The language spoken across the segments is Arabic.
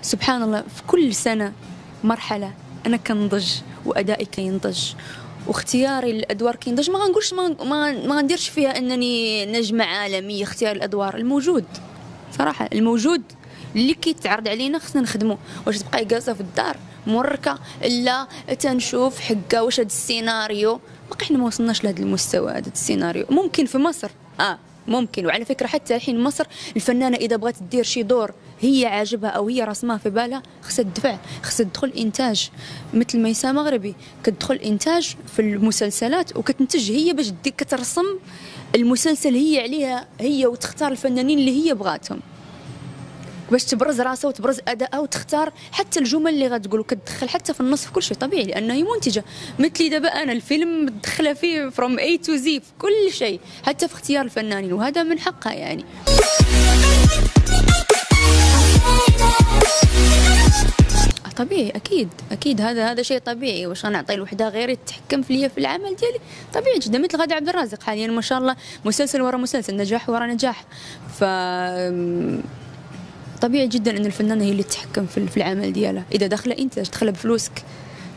سبحان الله في كل سنة مرحلة أنا كنضج وأدائي كينضج واختياري للأدوار كينضج. ما غنقولش ما غنديرش فيها أنني نجمة عالمية. اختيار الأدوار الموجود صراحة، الموجود اللي كيتعرض علينا خصنا نخدمه. واش تبقاي جالسة في الدار مركة؟ لا، تنشوف حقا واش هاد السيناريو باقي حنا ما وصلناش لهذا المستوى. هذا السيناريو ممكن في مصر ممكن. وعلى فكرة حتى الحين مصر الفنانة إذا بغات دير شي دور هي عاجبها أو هي رسمها في بالها خصها تدفع، خصها تدخل إنتاج. مثل ميساء مغربي كتدخل إنتاج في المسلسلات وكتنتج هي باش كترسم المسلسل هي عليها هي، وتختار الفنانين اللي هي بغاتهم باش تبرز راسها وتبرز أدائها وتختار حتى الجمل اللي غتقول، وكتدخل حتى في النص في كل شيء طبيعي لأنها هي منتجة. مثلي دابا أنا الفيلم مدخلة فيه from A to Z في كل شيء، حتى في اختيار الفنانين، وهذا من حقها يعني. طبيعي اكيد هذا شيء طبيعي. واش غنعطي لوحده غير تتحكم فيا في العمل ديالي؟ طبيعي جدا. مثل غادة عبد الرازق حاليا ما شاء الله مسلسل ورا مسلسل، نجاح ورا نجاح. ف طبيعي جدا ان الفنانه هي اللي تتحكم في العمل ديالها. اذا داخله انتاج داخله بفلوسك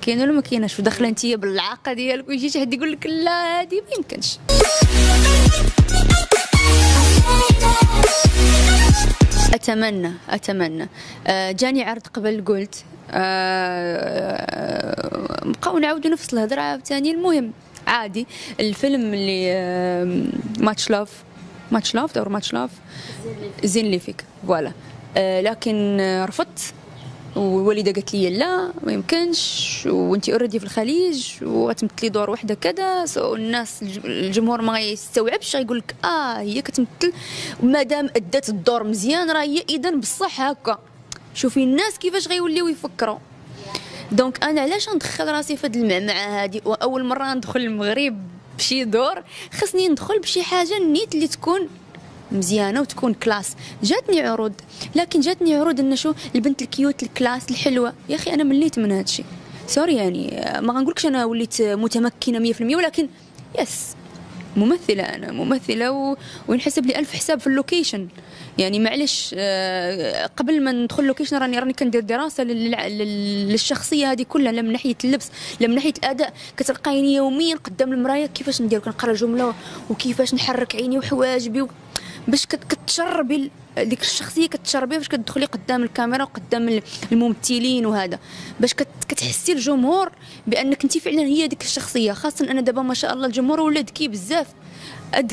كاين ولا ما كايناش، وداخله انت بالعاقه ديالك ويجي شي حد يقول لك لا هذه ما يمكنش. اتمنى جاني عرض قبل قلت نبقاو نعاودوا نفس الهضره عاوتاني. المهم عادي الفيلم اللي ماتش لاف زين لي فيك فوالا. لكن رفضت، والوالده قالت لي لا ما يمكنش وانتي اوريدي في الخليج وغتمثلي دور وحده كذا. الناس الجمهور ما يستوعبش، غيقول لك هي كتمثل ومادام ادات الدور مزيان راه هي اذا بصح هكا. شوفي الناس كيفاش غيوليو يفكروا. دونك انا علاش ندخل راسي في هاد المعمعه هادي؟ واول مره ندخل المغرب بشي دور خصني ندخل بشي حاجه نيت اللي تكون مزيانه وتكون كلاس. جاتني عروض، لكن جاتني عروض ان شو البنت الكيوت الكلاس الحلوه. يا اخي انا مليت من هادشي سوري يعني. ما غنقولكش انا وليت متمكنه 100% ولكن يس ممثله. انا ممثله وينحسب لي ألف حساب في اللوكيشن يعني. معلش قبل ما ندخل اللوكيشن راني كندير دراسه للشخصيه هذه كلها، لا من ناحيه اللبس لا من ناحيه الاداء. كتلقايني يوميا قدام المرايه كيفاش ندير، كنقرا جمله وكيفاش نحرك عيني وحواجبي باش كتشربي ديك الشخصيه، كتشربيها باش كتدخلي قدام الكاميرا وقدام الممثلين وهذا باش كتحسي الجمهور بانك انت فعلا هي ديك الشخصيه. خاصه انا دابا ما شاء الله الجمهور ولا ذكي بزاف،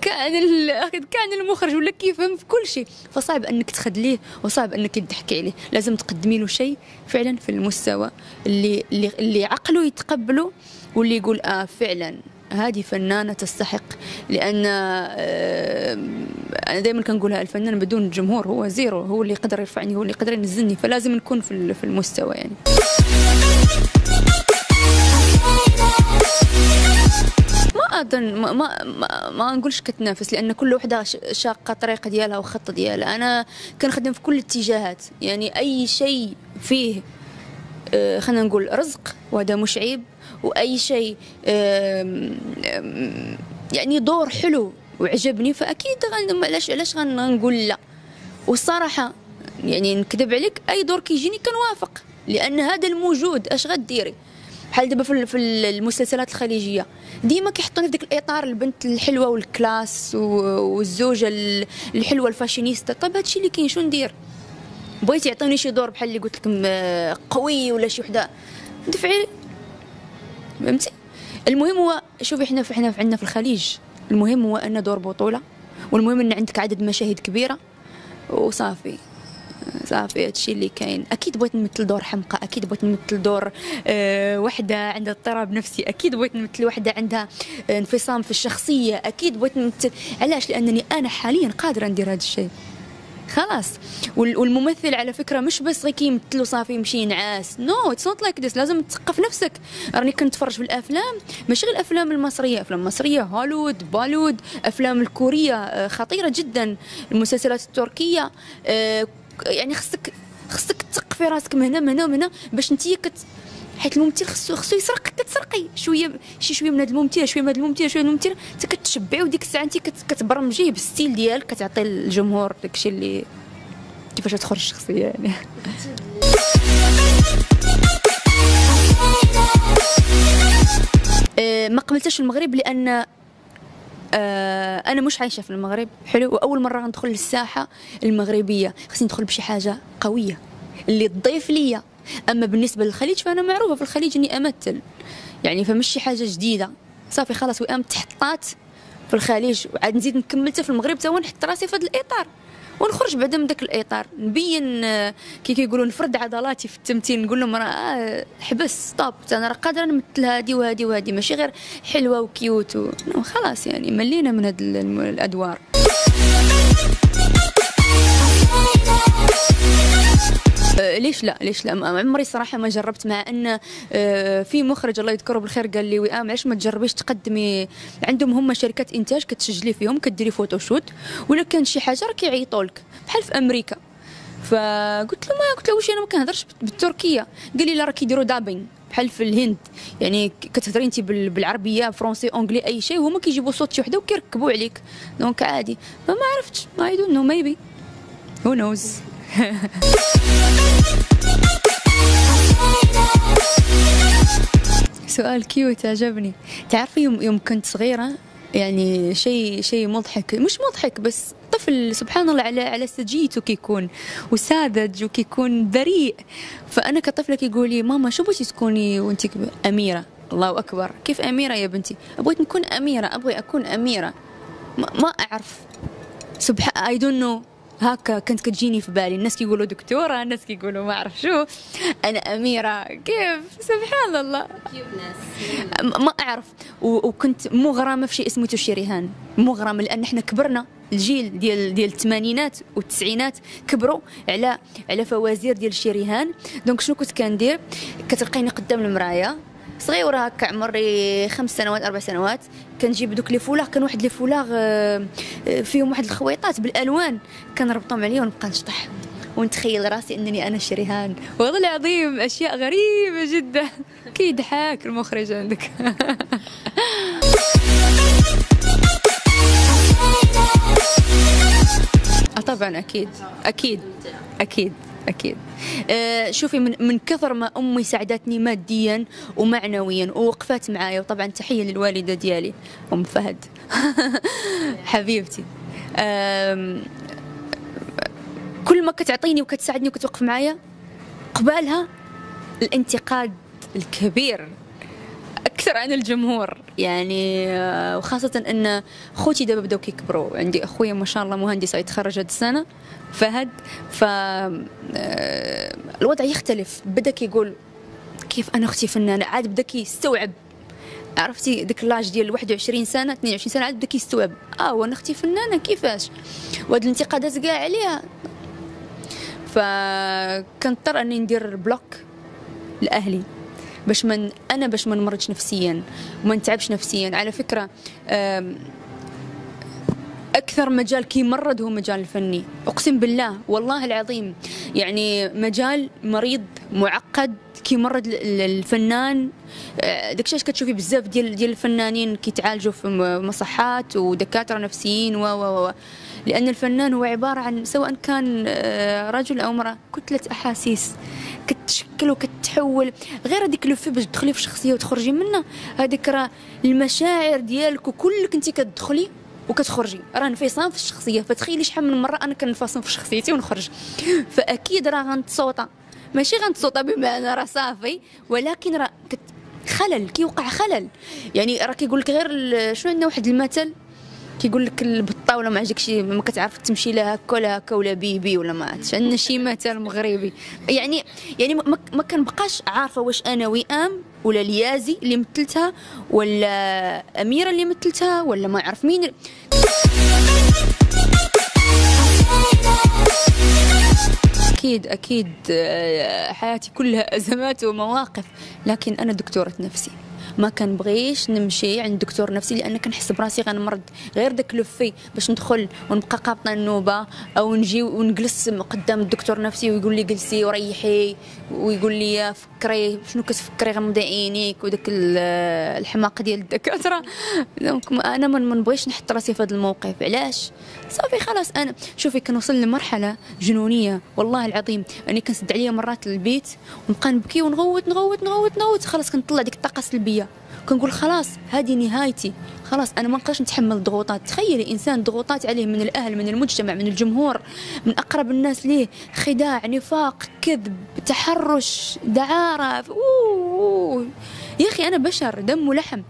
كان المخرج ولا كيفهم في كل شيء، فصعب انك تخدليه وصعب انك تضحكي عليه. لازم تقدمي له شيء فعلا في المستوى اللي عقله يتقبله واللي يقول فعلا هذه فنانة تستحق. لأن أنا دائما كنقولها الفنان بدون جمهور هو زيرو، هو اللي يقدر يرفعني هو اللي يقدر ينزلني، فلازم نكون في المستوى يعني. ما أظن ما نقولش كتنافس، لأن كل وحدة شاقة طريقة ديالها وخط ديالها. أنا كنخدم في كل الاتجاهات يعني. أي شيء فيه خلينا نقول رزق وهذا مش عيب، واي شيء يعني دور حلو وعجبني فاكيد علاش غنقول لا. والصراحه يعني نكذب عليك اي دور كيجيني كنوافق، لان هذا الموجود اش غديري. بحال دابا في المسلسلات الخليجيه ديما كيحطوني في ديك الاطار البنت الحلوه والكلاس والزوجه الحلوه الفاشينيستا. طيب هادشي اللي كاين شو ندير؟ بغيتي يعطوني شي دور بحال اللي قلت لكم قوي ولا شي وحده دفعي، فهمتي؟ المهم هو شوفي حنا عندنا في الخليج المهم هو ان دور بطوله، والمهم ان عندك عدد مشاهد كبيره وصافي. هادشي اللي كاين. اكيد بغيت نمثل دور حمقى، اكيد بغيت نمثل دور وحده عندها اضطراب نفسي، اكيد بغيت نمثل وحده عندها انفصام في الشخصيه، اكيد بغيت نمثل. علاش؟ لانني انا حاليا قادره ندير هذا الشيء خلاص. والممثل على فكره مش بس غير كيمثل وصافي يمشي ينعاس، نو اتس نوت لايك ذس. لازم تثقف نفسك. راني كنتفرج في الافلام، ماشي غير الافلام المصريه، افلام مصريه هوليوود باليوود، افلام الكوريه خطيره جدا، المسلسلات التركيه. يعني خصك تثقفي راسك من هنا ومن هنا باش انتي حيت الممثل خصو يسرق، كتسرقي شويه من هذا الممثل، شويه من هذا الممثل، شويه من الممثل، حتى كتشبعي وديك الساعه انت كتبرمجيه بالستيل ديالك، كتعطي للجمهور داكشي كيفاش تخرج الشخصيه يعني. ما قبلتش في المغرب لان انا مش عايشه في المغرب، حلو، واول مره ندخل للساحه المغربيه خصني ندخل بشي حاجه قويه اللي تضيف ليا. اما بالنسبه للخليج فانا معروفه في الخليج اني امثل يعني، فمش شي حاجه جديده. صافي خلاص وئام تحطات في الخليج وعاد نزيد نكملتها في المغرب تا نحط راسي في هذا الاطار ونخرج بعدا من داك الاطار، نبين كي كيقولوا نفرد عضلاتي في التمثيل، نقول لهم راه حبس ستوب، انا راه قادره نمثل هذه وهذه وهذه، ماشي غير حلوه وكيوت خلاص يعني ملينا من هاد الادوار. ليش لا عمري صراحه ما جربت، مع ان في مخرج الله يذكره بالخير قال لي وئام علاش ما تجربيش تقدمي عندهم هم شركات انتاج كتسجلي فيهم كديري فوتوشوت، ولا كان شي حاجه راه كيعيطوا لك بحال في امريكا. فقلت له واش انا ما كنهضرش بالتركيه؟ قال لي لا راه كيديروا دابين بحال في الهند يعني كتهضري انت بالعربيه فرونسي اونغلي اي شيء وهما كيجيبوا صوت شي وحده وكيركبوا عليك، دونك عادي. فما عرفتش، اي دونت نو، ميبي هو نوز. سؤال كيوت عجبني. تعرفي يوم كنت صغيرة يعني شيء مضحك، مش مضحك بس طفل سبحان الله على سجيته كيكون وساذج وكيكون بريء. فأنا كطفلة كيقول لي ماما شو بغيتي تكوني وانت أميرة؟ الله أكبر، كيف أميرة يا بنتي؟ بغيت نكون أميرة، أبغي أكون أميرة. ما أعرف، سبحان اي دونت نو، هكا كنت كتجيني في بالي. الناس كيقولوا دكتوره، الناس كيقولوا ما اعرف شو، انا اميره. كيف سبحان الله، ما اعرف. وكنت مغرمه في شيء اسمه شريهان، مغرمه لان احنا كبرنا، الجيل ديال الثمانينات والتسعينات كبروا على فوازير ديال الشريهان. دونك شنو كنت كندير؟ كتلقيني قدام المرايه صغيره هكا عمري 5 سنوات 4 سنوات، كنجيب دوك لي فولاغ، كان واحد لي فولاغ فيهم واحد الخويطات بالالوان، كنربطهم عليا ونبقى نشطح ونتخيل راسي انني انا شريهان. والله العظيم اشياء غريبه جدا. كيضحك المخرج عندك. طبعا اكيد اكيد اكيد اكيد. شوفي من كثر ما امي ساعدتني ماديا ومعنويا ووقفت معايا، وطبعا تحيه للوالده ديالي ام فهد حبيبتي. كل ما كتعطيني وكتساعدني وكتوقف معايا، قبالها الانتقاد الكبير اكثر عن الجمهور يعني. وخاصه ان خوتي دابا بداو كيكبروا، عندي اخويا ما شاء الله مهندس يتخرج هاد السنه فهد، الوضع يختلف. بدا كيقول كيف انا اختي فنانه، عاد بدا كيستوعب، عرفتي ديك لاج ديال 21 سنه 22 سنه، عاد بدا كيستوعب وانا اختي فنانه كيفاش، وهاد الانتقادات كاع عليها. فكنضطر اني ندير بلوك لاهلي باش ما نمرضش نفسيا وما نتعبش نفسيا. على فكره اكثر مجال كيمرض هو مجال الفني، اقسم بالله والله العظيم. يعني مجال مريض معقد كيمرض الفنان. داكشي علاش كتشوفي بزاف ديال الفنانين كيتعالجوا في مصحات ودكاتره نفسيين لان الفنان هو عباره عن سواء كان رجل او امراه كتله احاسيس كتشكل وكتحول. غير هذيك لو في باش تدخلي في شخصيه وتخرجي منها، هذيك راه المشاعر ديالك وكلك انت كتدخلي وكتخرجي، راه انفصام في الشخصيه. فتخيلي شحال من مره انا كنفصم في شخصيتي ونخرج، فاكيد راه غنتصوطا، ماشي غنتصوطا بمعنى راه صافي، ولكن راه خلل كيوقع خلل. يعني راه كيقول لك غير شنو، عندنا واحد المثل كيقول لك البطه ولا ما عجبك شي ما كتعرف تمشي لها هكا ولا هكا ولا بيبي ولا ما عرفتش، عندنا شي مثل مغربي. يعني ما كنبقاش عارفه واش انا وئام ولا ليازي اللي مثلتها ولا اميره اللي مثلتها ولا ما عرف مين. اكيد حياتي كلها ازمات ومواقف، لكن انا دكتوره نفسي ما كنبغيش نمشي عند دكتور نفسي لان كنحس براسي غنمرض. غير داك لو في باش ندخل ونبقى قابطه النوبه او نجي ونجلس قدام الدكتور نفسي ويقول لي جلسي وريحي ويقول لي فكري شنو كتفكري غمضي عينيك وداك الحماق ديال الدكاتره. دونك انا ما نبغيش نحط راسي في هذا الموقف. علاش؟ صافي خلاص. انا شوفي كنوصل لمرحله جنونيه والله العظيم اني كنسد عليا مرات للبيت ونبقى نبكي ونغوت نغوت نغوت نغوت. خلاص كنطلع ديك الطاقه السلبيه كنقول خلاص هذه نهايتي. خلاص انا ما نقدرش نتحمل الضغوطات. تخيلي انسان ضغوطات عليه من الاهل من المجتمع من الجمهور من اقرب الناس ليه، خداع نفاق كذب تحرش دعاره. يا اخي انا بشر دم ولحم.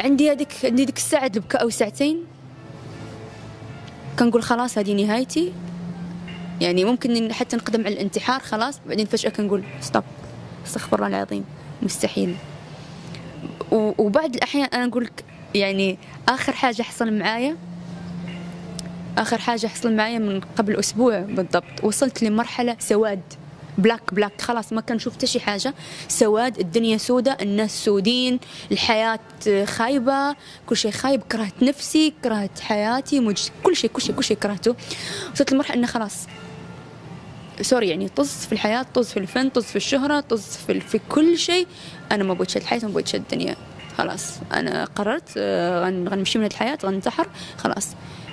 عندي ديك الساعه البكاء او ساعتين كنقول خلاص هذه نهايتي. يعني ممكن حتى نقدم على الانتحار خلاص. بعدين فجأة كنقول ستوب استغفر الله العظيم مستحيل. وبعد الأحيان أنا نقول لك يعني آخر حاجة حصل معايا من قبل أسبوع بالضبط. وصلت لمرحلة سواد بلاك خلاص ما كنشوف حتى شي حاجة. سواد الدنيا سودة الناس سودين الحياة خايبة كل شيء خايب. كرهت نفسي كرهت حياتي كل شيء كرهته. وصلت لمرحلة أنه خلاص سوري يعني طز في الحياة طز في الفن طز في الشهرة طز في كل شيء. أنا ما بغيتش الحياة ما بغيتش الدنيا. خلاص أنا قررت غنمشي من الحياة غننتحر خلاص.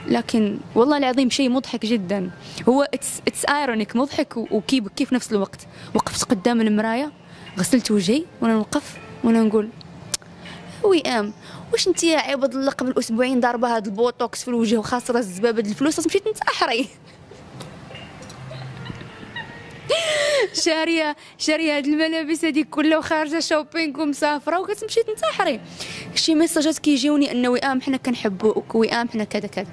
لكن والله العظيم شيء مضحك جدا. هو اتس ايرونيك مضحك وكيف في نفس الوقت. وقفت قدام المراية غسلت وجهي وانا نوقف وانا نقول وئام واش انت يا عبد الله قبل اسبوعين ضاربه هذا البوتوكس في الوجه وخاسره الزبابه د الفلوس مشيت نتاحري. شاريه هاد الملابس هذيك كلها وخارجه شوبينغ ومسافره وكتمشي تنتحري. شي ميساجات كيجيوني انه وئام حنا كنحبوك وئام حنا كذا كذا.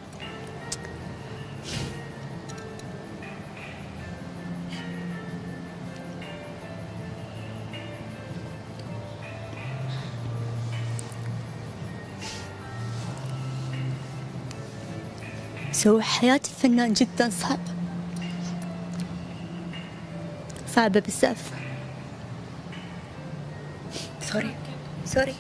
حياة الفنان جدا صعبة بزاف. سوري